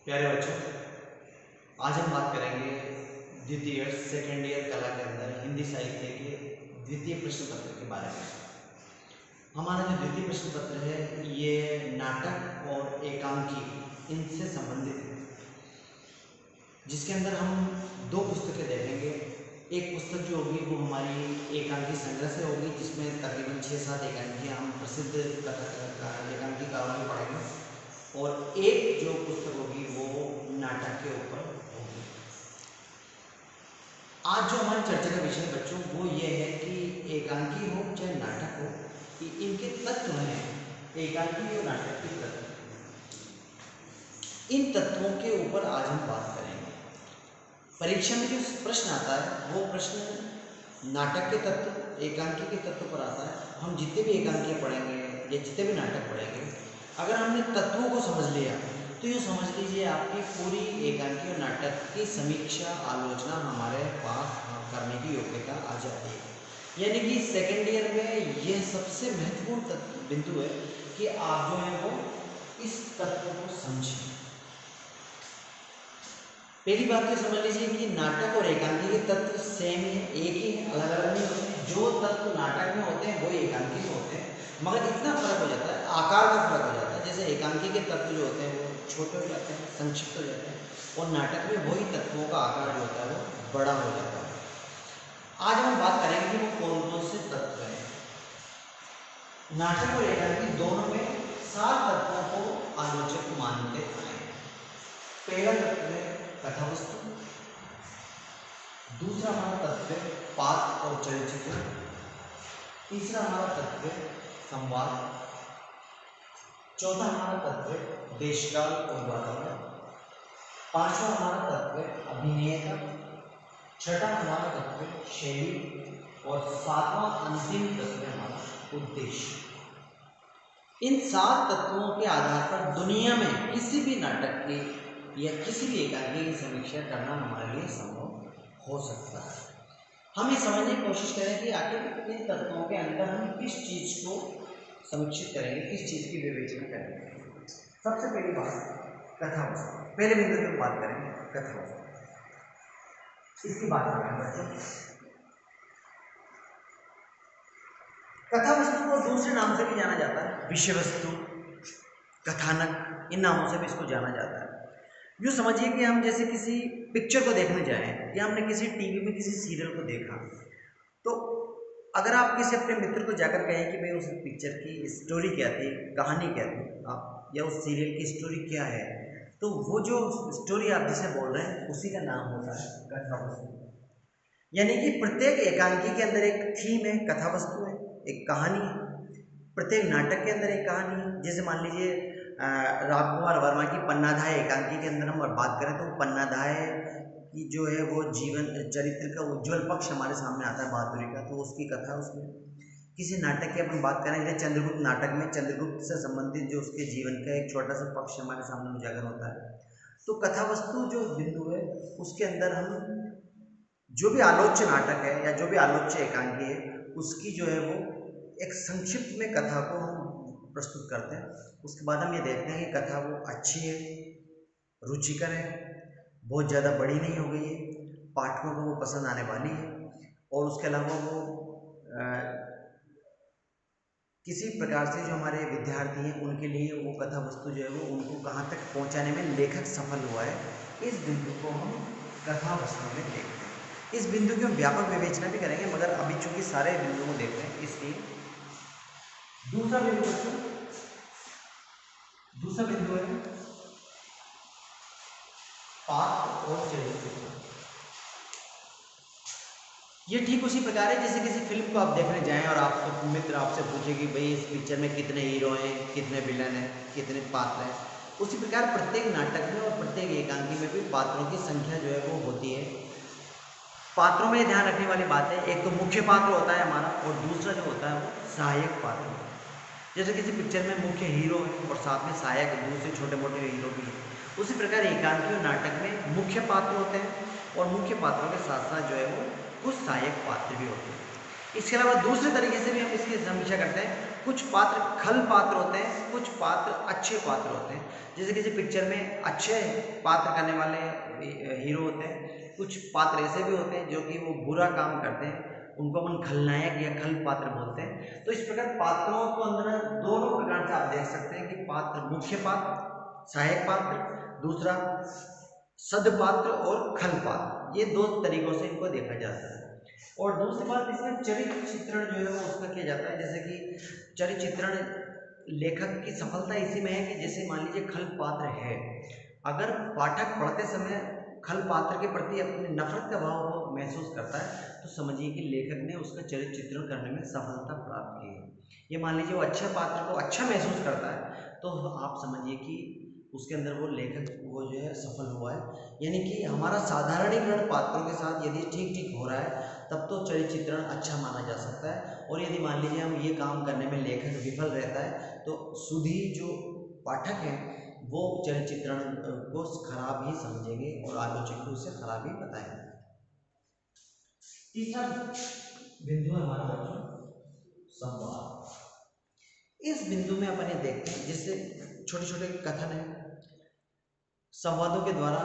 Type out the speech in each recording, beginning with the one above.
प्यारे बच्चों, आज हम बात करेंगे द्वितीय सेकेंड ईयर कला के अंदर हिंदी साहित्य के द्वितीय प्रश्न पत्र के बारे में। हमारा जो द्वितीय प्रश्न पत्र है ये नाटक और एकांकी इनसे संबंधित है, जिसके अंदर हम दो पुस्तकें देखेंगे। एक पुस्तक जो होगी वो हमारी एकांकी संग्रह से होगी, जिसमें तकरीबन 6-7 एकांकियाँ हम प्रसिद्ध एकांकीकारों की पढ़ेंगे, और एक जो पुस्तक होगी वो नाटक के ऊपर होगी। आज जो हमारी चर्चा का विषय बच्चों वो ये है कि एकांकी हो चाहे नाटक हो, कि इनके तत्व हैं, एकांकी और नाटक के तत्व, इन तत्वों के ऊपर आज हम बात करेंगे। परीक्षा में जो प्रश्न आता है वो प्रश्न नाटक के तत्व, एकांकी के तत्व पर आता है। हम जितने भी एकांकियाँ पढ़ेंगे या जितने भी नाटक पढ़ेंगे, अगर हमने तत्वों को समझ लिया तो यूँ समझ लीजिए आपकी पूरी एकांकी और नाटक की समीक्षा आलोचना हमारे पास करने की योग्यता आ जाती है। यानी कि सेकेंड ईयर में यह सबसे महत्वपूर्ण बिंदु है कि आप जो है वो इस तत्व को समझें। पहली बात तो समझ लीजिए कि नाटक और एकांकी के तत्व सेम ही है, एक ही है, अलग अलग नहीं होते। जो तत्व नाटक में होते हैं वो एकांकी में होते हैं, मगर इतना फर्क हो जाता है, आकार का फर्क हो जाता है। जैसे एकांकी के तत्व जो होते हैं वो छोटे हो जाते हैं, संक्षिप्त हो जाते हैं, और नाटक में वही तत्वों का आकार जो होता है वो बड़ा हो जाता है। आज हम बात करेंगे कि वो कौन कौन से तत्व हैं। नाटक और एकांकी दोनों में 7 तत्वों को आलोचक मानते हैं। पहला तत्व है कथावस्तु, दूसरा हमारा तत्व है पात्र और चलचित्र, तीसरा हमारा तत्व है संवाद, चौथा हमारा तत्व है देशकाल और वातावरण, पांचवा हमारा तत्व है अभिनेता, छठा हमारा तत्व है शैली, और सातवां अंतिम तत्व है हमारा उद्देश्य। इन 7 तत्वों के आधार पर दुनिया में किसी भी नाटक की या किसी भी एकांकी की समीक्षा करना हमारे लिए संभव हो सकता है। हम ये समझने की कोशिश करें कि आखिर इन तत्वों के अंदर हम किस चीज़ को समीक्षित करेंगे, किस चीज़ की विवेचना करेंगे। सबसे पहली बात कथावस्तु, पहले बिंदु पे बात करेंगे कथावस्तु। इसकी बात करेंगे बच्चों। कथावस्तु को दूसरे नाम से भी जाना जाता है, विषय वस्तु, कथानक, इन नामों से भी इसको जाना जाता है। यूँ समझिए कि हम जैसे किसी पिक्चर को देखने जाएं या हमने किसी टीवी में किसी सीरियल को देखा, तो अगर आप किसी अपने मित्र को जाकर कहें कि भाई उस पिक्चर की स्टोरी क्या थी, कहानी क्या थी, आप या उस सीरियल की स्टोरी क्या है, तो वो जो स्टोरी आप जिसे बोल रहे हैं उसी का नाम होता है कथावस्तु। यानी कि प्रत्येक एकांकी के अंदर एक थीम है, कथावस्तु है, एक कहानी है। प्रत्येक नाटक के अंदर एक कहानी है। जैसे मान लीजिए रामकुमार वर्मा की पन्नाधाय एकांकी के अंदर हम बात करें तो पन्नाधाय की जो है वो जीवन चरित्र का उज्ज्वल पक्ष हमारे सामने आता है, बहादुरी का, तो उसकी कथा उसमें। किसी नाटक की अपन बात करें, जैसे चंद्रगुप्त नाटक में चंद्रगुप्त से संबंधित जो उसके जीवन का एक छोटा सा पक्ष हमारे सामने उजागर होता है। तो कथावस्तु जो बिंदु है उसके अंदर हम जो भी आलोच्य नाटक है या जो भी आलोच्य एकांकी है उसकी जो है वो एक संक्षिप्त में कथा को हम प्रस्तुत करते हैं। उसके बाद हम ये देखते हैं कि कथा वो अच्छी है, रुचिकर है, बहुत ज़्यादा बड़ी नहीं हो गई है, पाठकों को वो पसंद आने वाली है, और उसके अलावा वो किसी प्रकार से जो हमारे विद्यार्थी हैं उनके लिए वो कथा वस्तु जो है वो उनको कहाँ तक पहुँचाने में लेखक सफल हुआ है, इस बिंदु को हम कथा वस्तु में देखते हैं। इस बिंदु की हम व्यापक विवेचना भी करेंगे, मगर अभी चूंकि सारे बिंदुओं को देख रहे हैं इसलिए दूसरा बिंदु है पात्र और चरित्र। ये ठीक उसी प्रकार है जैसे किसी फिल्म को आप देखने जाएं और आपके मित्र आपसे पूछे कि भाई इस पिक्चर में कितने हीरो हैं, कितने विलन हैं, कितने पात्र हैं। उसी प्रकार प्रत्येक नाटक में और प्रत्येक एकांकी में भी पात्रों की संख्या जो है वो होती है। पात्रों में ध्यान रखने वाली बात है, एक तो मुख्य पात्र होता है हमारा, और दूसरा जो होता है वो सहायक पात्र होता है। जैसे किसी पिक्चर में मुख्य हीरो है और साथ में सहायक दूसरे छोटे मोटे हीरो भी हैं, उसी प्रकार एकांकी और नाटक में मुख्य पात्र होते हैं और मुख्य पात्रों के साथ साथ जो है वो कुछ सहायक पात्र भी होते हैं। इसके अलावा दूसरे तरीके से भी हम इसकी समीक्षा करते हैं, कुछ पात्र खल पात्र होते हैं, कुछ पात्र अच्छे पात्र होते हैं। जैसे किसी पिक्चर में अच्छे पात्र करने वाले हीरो होते हैं, कुछ पात्र ऐसे भी होते हैं जो कि वो बुरा काम करते हैं, उनको अपन खलनायक या खल पात्र बोलते हैं। तो इस प्रकार पात्रों को अंदर दोनों प्रकार से आप देख सकते हैं कि पात्र, मुख्य पात्र, सहायक पात्र, दूसरा सदपात्र और खल पात्र, ये दो तरीकों से इनको देखा जाता है। और दूसरी बात, इसमें चरित्र चित्रण जो है वो उसका किया जाता है। जैसे कि चरित्र चित्रण लेखक की सफलता इसी में है कि जैसे मान लीजिए खल पात्र है, अगर पाठक पढ़ते समय खल पात्र के प्रति अपनी नफरत का भाव वो महसूस करता है, तो समझिए कि लेखक ने उसका चरित्र चित्रण करने में सफलता प्राप्त की है। ये मान लीजिए वो अच्छे पात्र को अच्छा महसूस करता है, तो आप समझिए कि उसके अंदर वो लेखक वो जो है सफल हुआ है। यानी कि हमारा साधारणीकरण पात्रों के साथ यदि ठीक ठीक हो रहा है, तब तो चरित्र चित्रण अच्छा माना जा सकता है। और यदि मान लीजिए हम ये काम करने में लेखक विफल रहता है, तो सुधी जो पाठक हैं वो चरित्र चित्रण को खराब ही समझेंगे और आलोचक को उससे खराब ही बताएंगे। तीसरा बिंदु है हमारा बच्चों संवाद। इस बिंदु में अपन ये देखते हैं, जिससे छोटे छोटे कथन है, संवादों के द्वारा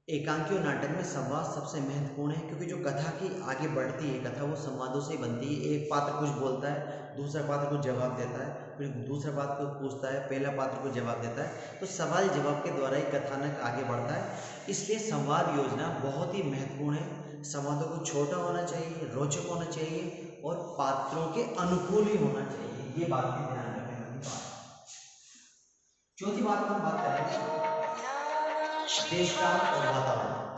एकांकी और नाटक में संवाद सबसे महत्वपूर्ण है, क्योंकि जो कथा की आगे बढ़ती है, कथा वो संवादों से ही बनती है। एक पात्र कुछ बोलता है, दूसरा पात्र कुछ जवाब देता है, फिर दूसरा पात्र को पूछता है, पहला पात्र को जवाब देता है, तो सवाल जवाब के द्वारा ही कथानक आगे बढ़ता है। इसलिए संवाद योजना बहुत ही महत्वपूर्ण है। संवादों को छोटा होना चाहिए, रोचक होना चाहिए और पात्रों के अनुकूल ही होना चाहिए। ये बात भी ध्यान रखने वाली बात। चौथी बात हम बात करेंगे देश काल और वातावरण।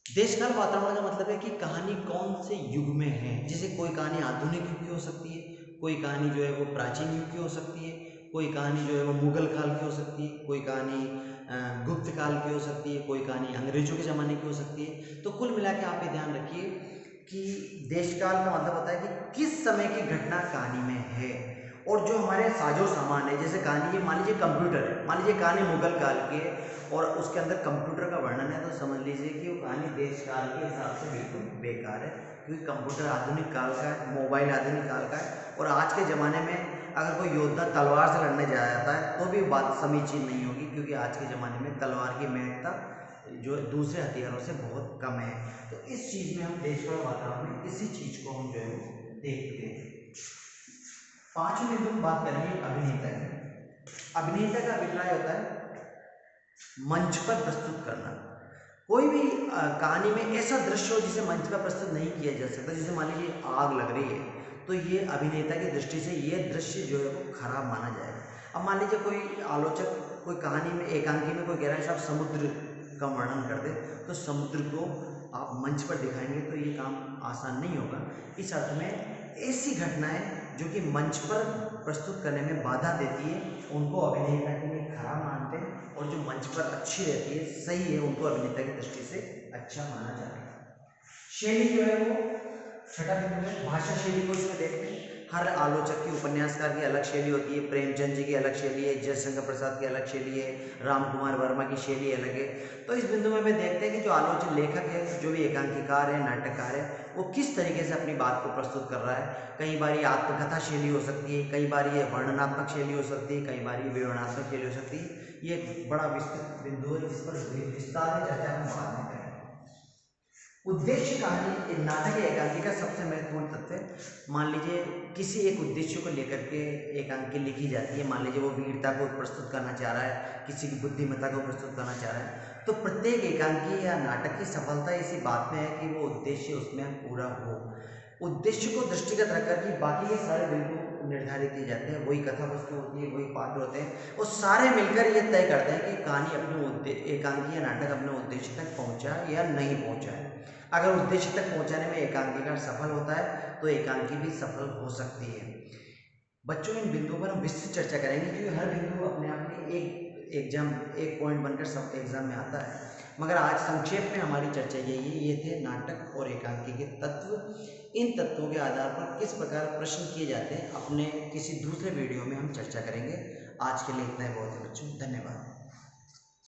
देश काल वातावरण का मतलब है कि कहानी कौन से युग में है। जैसे कोई कहानी आधुनिक युग की हो सकती है, कोई कहानी जो है वो प्राचीन युग की हो सकती है, कोई कहानी जो है वो मुगल काल की हो सकती है, कोई कहानी गुप्त काल की हो सकती है, कोई कहानी अंग्रेजों के ज़माने की हो सकती है। तो कुल मिला के आप ये ध्यान रखिए कि देशकाल का मतलब होता है कि किस समय की घटना कहानी में है। और जो हमारे साजो सामान है, जैसे कहानी मान लीजिए कंप्यूटर है, मान लीजिए कहानी मुगल काल की है और उसके अंदर कंप्यूटर का वर्णन है, तो समझ लीजिए कि वो कहानी देश काल के हिसाब से बिल्कुल बेकार है, क्योंकि कंप्यूटर आधुनिक काल का है, मोबाइल आधुनिक काल का है। और आज के ज़माने में अगर कोई योद्धा तलवार से लड़ने जाता है तो भी बात समीचीन नहीं होगी, क्योंकि आज के ज़माने में तलवार की महत्ता जो दूसरे हथियारों से बहुत कम है। तो इस चीज़ में हम देश काल वातावरण में इसी चीज़ को हम जो है देखते हैं। पांचवें बिंदु में बात करेंगे अभिनेता की। अभिनेता का अभिप्राय होता है मंच पर प्रस्तुत करना। कोई भी कहानी में ऐसा दृश्य हो जिसे मंच पर प्रस्तुत नहीं किया जा सकता। जैसे मान लीजिए आग लग रही है, तो ये अभिनेता की दृष्टि से ये दृश्य जो है वो खराब माना जाएगा। अब मान लीजिए कोई आलोचक कोई कहानी में एकांकी में कोई कह रहा है साहब समुद्र का वर्णन कर दे, तो समुद्र को आप मंच पर दिखाएंगे तो ये काम आसान नहीं होगा। इस अर्थ में ऐसी घटनाएं जो कि मंच पर प्रस्तुत करने में बाधा देती है, उनको अभिनेता के लिए खराब मानते हैं, और जो मंच पर अच्छी रहती है, सही है, उनको अभिनेता की दृष्टि से अच्छा माना जाता है। शैली जो है वो छठा बिंदु है, भाषा शैली को इसमें देखते हैं। हर आलोचक की, उपन्यासकार की अलग शैली होती है। प्रेमचंद जी की अलग शैली है, जयशंकर प्रसाद की अलग शैली है, राम कुमार वर्मा की शैली अलग है। तो इस बिंदु में हमें देखते हैं कि जो आलोचक लेखक है, जो भी एकांकीकार है, नाटककार है, वो किस तरीके से अपनी बात को प्रस्तुत कर रहा है। कई बार ये आत्मकथा शैली हो सकती है, कई बार ये वर्णनात्मक शैली हो सकती है, कई बार ये विवरणात्मक शैली हो सकती है। ये एक बड़ा विस्तृत बिंदु है जिस पर विस्तार में चर्चा हम बाद में करेंगे। उद्देश्य कहानी नाटक या एकांकी का सबसे महत्वपूर्ण तथ्य है। मान लीजिए किसी एक उद्देश्य को लेकर के एकांकी लिखी जाती है। मान लीजिए वो वीरता को प्रस्तुत करना चाह रहा है, किसी की बुद्धिमत्ता को प्रस्तुत करना चाह रहा है, तो प्रत्येक एकांकी या नाटक की सफलता इसी बात में है कि वो उद्देश्य उसमें पूरा हो। उद्देश्य को दृष्टिगत रखकर कि बाकी के सारे बिंदु निर्धारित किए जाते हैं, वही कथा वस्तु होती है, वही पात्र होते हैं, वो सारे मिलकर ये तय करते हैं कि कहानी अपने एकांकी या नाटक अपने उद्देश्य तक पहुंचा या नहीं पहुंचा है। अगर उद्देश्य तक पहुंचाने में एकांकीकार सफल होता है तो एकांकी भी सफल हो सकती है। बच्चों, इन बिंदुओं पर हम विस्तृत चर्चा करेंगे, क्योंकि हर बिंदु अपने आप में एक पॉइंट बनकर सब एग्जाम में आता है। मगर आज संक्षेप में हमारी चर्चा ये थे नाटक और एकांकी के तत्व। इन तत्वों के आधार पर किस प्रकार प्रश्न किए जाते हैं अपने किसी दूसरे वीडियो में हम चर्चा करेंगे। आज के लिए इतना ही बहुत है बच्चों, धन्यवाद।